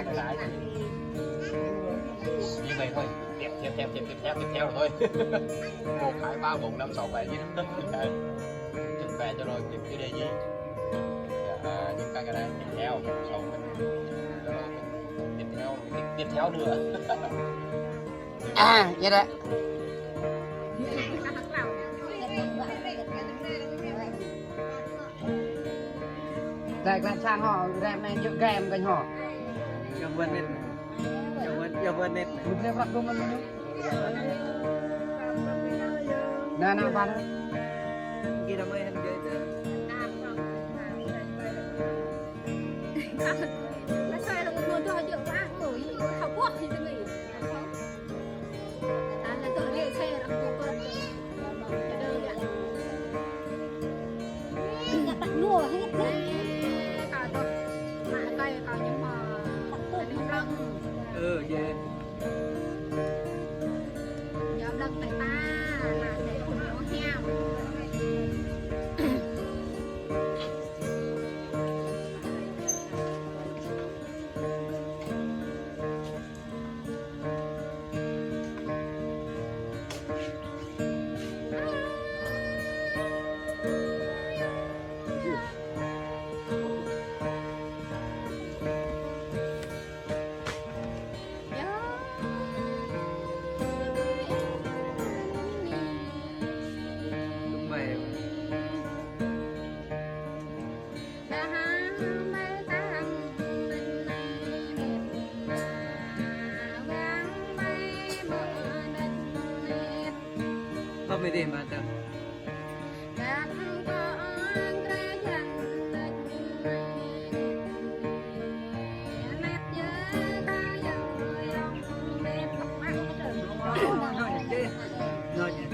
lại như vậy thôi, tiếp theo rồi thôi. 1 2 3 4 5 6 7 gì đó chụp vẽ cho rồi cái đề gì những cái này tiếp theo sau mình tiếp theo nữa. Vậy đấy. Đây là sang họ rèm này dựng kèm cạnh họ. Cho vân lên. Mình sẽ bắt công anh nè nè bạn kia đâu mới em chơi được. Nó xoay là một nguồn cho dự quá rồi học quốc thì tôi nghĩ là tự nhiên xe là một con đơn ạ đặt mua hết cả tôi mà cây có những mà những lăng Về nhóm lăng tại ta là để cùng nhau heo đúng vậy. Không phải tìm mà tao. Rồi nhỉ.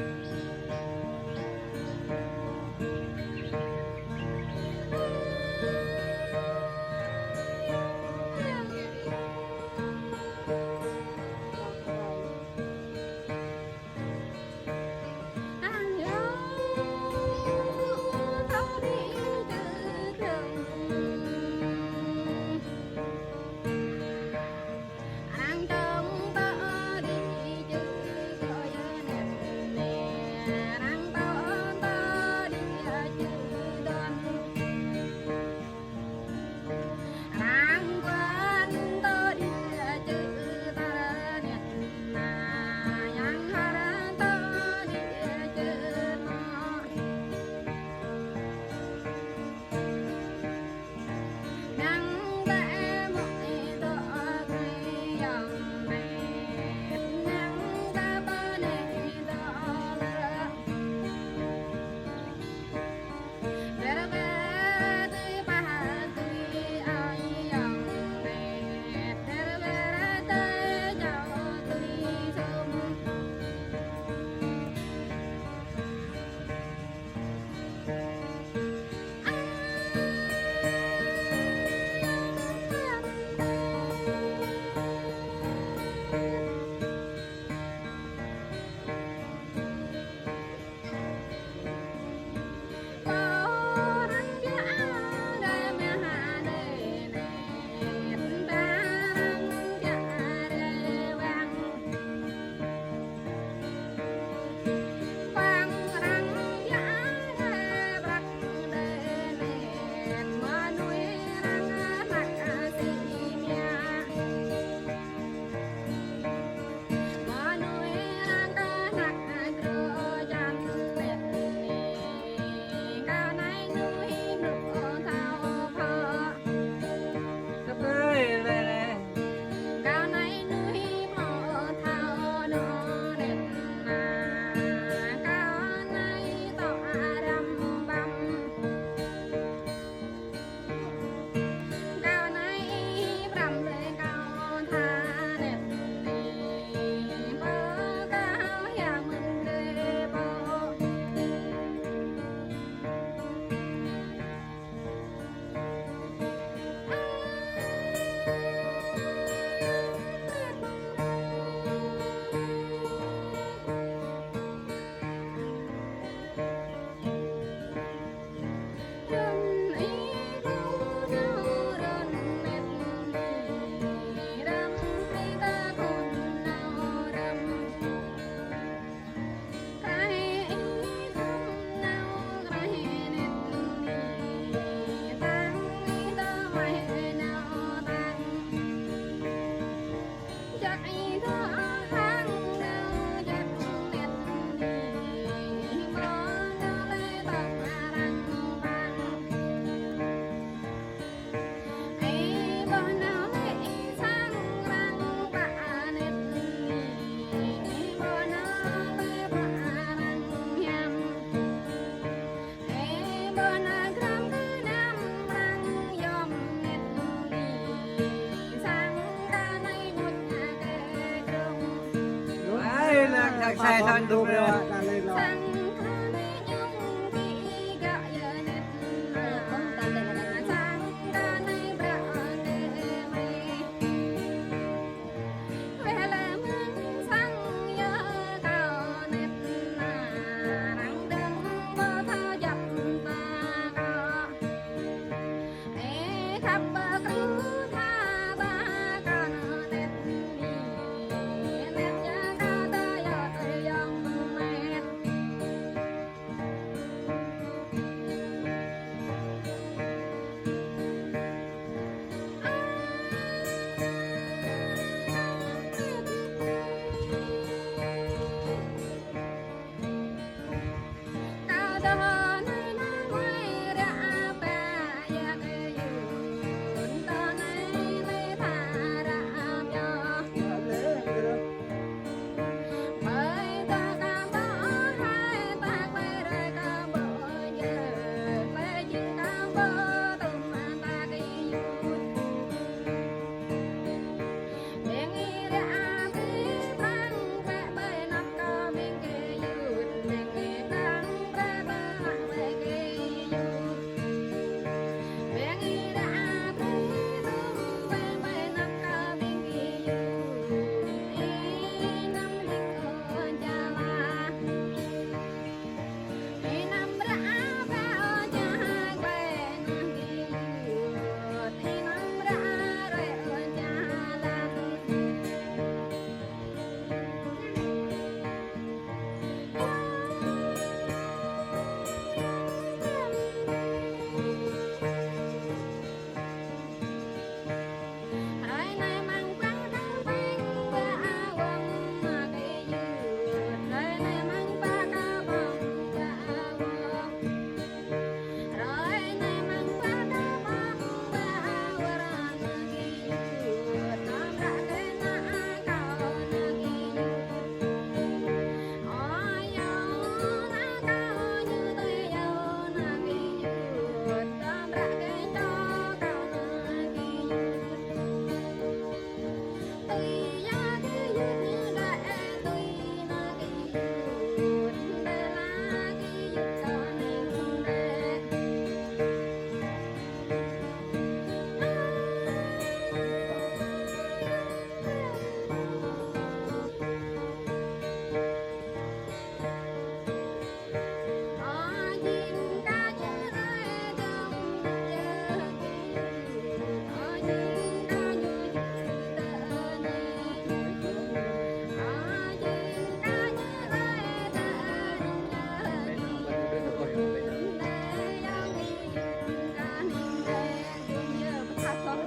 sai thôiดู đúng ไปว่า rồi การเล่นเรา Sang khane nhung ki ga ya net không ta để là sang ga nei bra de mai về là mừng sang ya cao net na nắng đêm mơ thơ dập ta ga khắp cứ tha ba ga net ni net ya ga ta ya te yang net cao đó nơi nó ngoài ra ba ya cái yun ta này lấy thả ra cho bởi ta ca bỏ hai ta quay ra ca bỏ giờ lấy chừng ca bỏ tụm ta cái yun miệng đi ra tí băng bẹ bẹ nắp ca miệng kê yun miệng đi băng bẹ bẹ bẹ kê yun miệng đi ra tí băng bẹ bẹ nắp ca miệng kê yun năm lịch ở cha la năm ra bẹ ở cha quê năm kê yun năm ra rồi ở cha la Ai này mang băng thăng băng ba quăng mà cái dừa ai này mang ba ca bông ba quăng rồi này mang ba ca bông ba quăng cái dừa tam ra cái na cao na cái dừa ôi yo na cao như tôi yo na cái dừa tam ra cái cho cao na cái dừa tuy ya cái dừa như đại tuy na cái dừa đây là cái dừa cho nên đây có nhìn ca như rơi trong giờ có nhìn ca như tờ này có nhìn ca như rơi tờ nhớ để yang đi ca ninh để nhớ bắt thắt thoát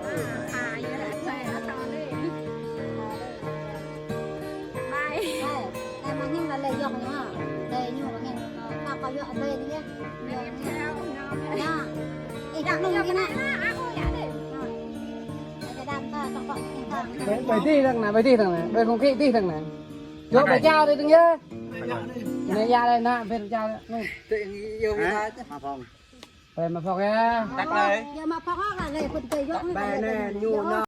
à như là xe ở con đi bye em mà nhưng là lệ dọc nữa lệ nhiều mà nghe ta có dọa lệ đi nhé tiếp theo nha ý đặt luôn cái này aku ya deh cái đam ta tổng cộng taไปที่ทางไหนไปที่ทางไหนไปคงที่ที่ทางไหนยกไปเจ้าเลยตรงเยอะเนี่ยยาเลยนะเป็นเจ้านู่น tiện yêu người ta chứ มาพองไปมาพองแก tắt đây giờ mà phó là lệ phần tây dọa ไปแน่อยู่นะ